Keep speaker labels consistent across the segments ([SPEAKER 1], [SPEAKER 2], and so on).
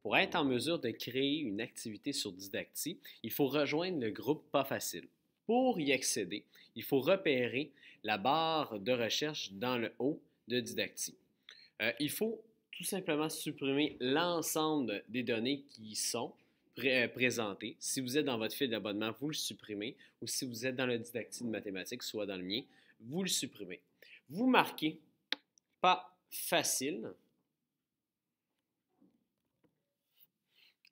[SPEAKER 1] Pour être en mesure de créer une activité sur Didacti, il faut rejoindre le groupe Pas facile. Pour y accéder, il faut repérer la barre de recherche dans le haut de Didacti. Il faut tout simplement supprimer l'ensemble des données qui sont présentées. Si vous êtes dans votre fil d'abonnement, vous le supprimez. Ou si vous êtes dans le Didacti de mathématiques, soit dans le mien, vous le supprimez. Vous marquez Pas facile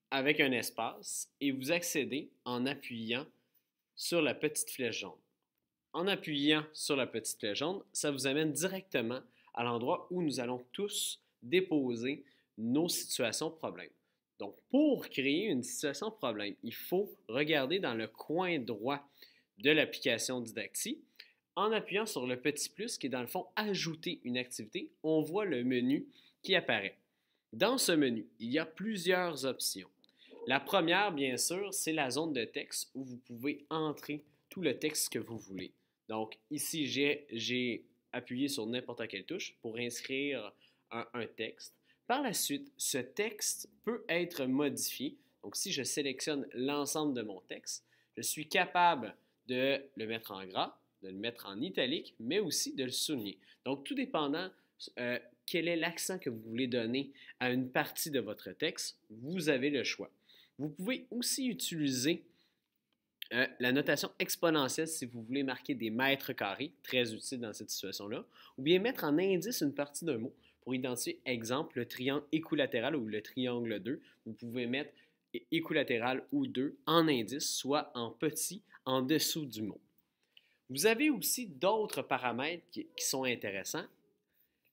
[SPEAKER 1] avec un espace et vous accédez en appuyant sur la petite flèche jaune. En appuyant sur la petite flèche jaune, ça vous amène directement à l'endroit où nous allons tous déposer nos situations problèmes. Donc, pour créer une situation problème, il faut regarder dans le coin droit de l'application Didacti. En appuyant sur le petit plus qui est dans le fond Ajouter une activité, on voit le menu qui apparaît. Dans ce menu, il y a plusieurs options. La première, bien sûr, c'est la zone de texte où vous pouvez entrer tout le texte que vous voulez. Donc, ici, j'ai appuyé sur n'importe quelle touche pour inscrire un texte. Par la suite, ce texte peut être modifié. Donc, si je sélectionne l'ensemble de mon texte, je suis capable de le mettre en gras, de le mettre en italique, mais aussi de le souligner. Donc, tout dépendant quel est l'accent que vous voulez donner à une partie de votre texte, vous avez le choix. Vous pouvez aussi utiliser la notation exponentielle si vous voulez marquer des mètres carrés, très utile dans cette situation-là, ou bien mettre en indice une partie d'un mot pour identifier, exemple, le triangle équilatéral ou le triangle 2. Vous pouvez mettre équilatéral ou 2 en indice, soit en petit en dessous du mot. Vous avez aussi d'autres paramètres qui sont intéressants.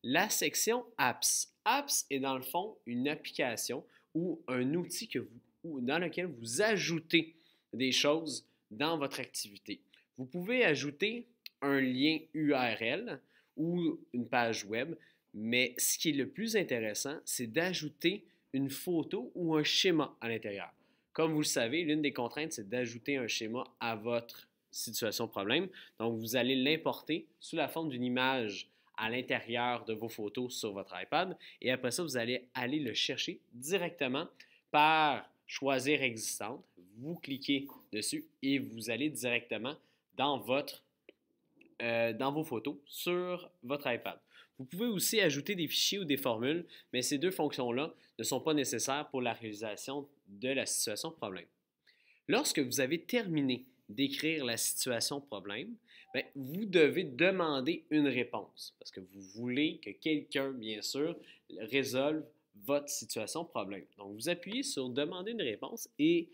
[SPEAKER 1] La section Apps. Apps est dans le fond une application ou un outil dans lequel vous ajoutez des choses dans votre activité. Vous pouvez ajouter un lien URL ou une page web, mais ce qui est le plus intéressant, c'est d'ajouter une photo ou un schéma à l'intérieur. Comme vous le savez, l'une des contraintes, c'est d'ajouter un schéma à votre situation problème. Donc, vous allez l'importer sous la forme d'une image à l'intérieur de vos photos sur votre iPad et après ça, vous allez aller le chercher directement par choisir existante. Vous cliquez dessus et vous allez directement dans vos photos sur votre iPad. Vous pouvez aussi ajouter des fichiers ou des formules, mais ces deux fonctions-là ne sont pas nécessaires pour la réalisation de la situation problème. Lorsque vous avez terminé d'écrire la situation problème, bien, vous devez demander une réponse parce que vous voulez que quelqu'un, bien sûr, résolve votre situation problème. Donc, vous appuyez sur Demander une réponse et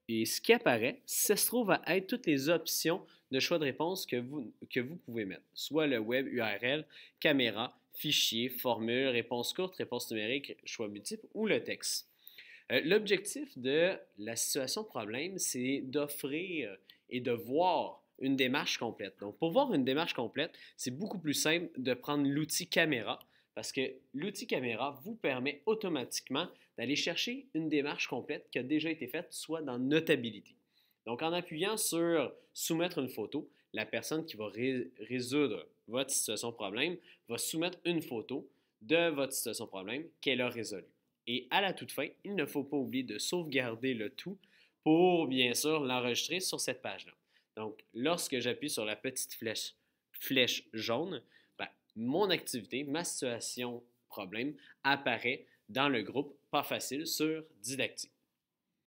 [SPEAKER 1] ce qui apparaît, ça se trouve à être toutes les options de choix de réponse que vous pouvez mettre, soit le web URL, caméra, fichier, formule, réponse courte, réponse numérique, choix multiple ou le texte. L'objectif de la situation problème, c'est d'offrir et de voir une démarche complète. Donc, pour voir une démarche complète, c'est beaucoup plus simple de prendre l'outil caméra parce que l'outil caméra vous permet automatiquement d'aller chercher une démarche complète qui a déjà été faite, soit dans Notabilité. Donc, en appuyant sur Soumettre une photo, la personne qui va résoudre votre situation problème va soumettre une photo de votre situation problème qu'elle a résolue. Et à la toute fin, il ne faut pas oublier de sauvegarder le tout pour, bien sûr, l'enregistrer sur cette page-là. Donc, lorsque j'appuie sur la petite flèche jaune, ben, mon activité, ma situation problème apparaît dans le groupe Pas facile sur Didacti.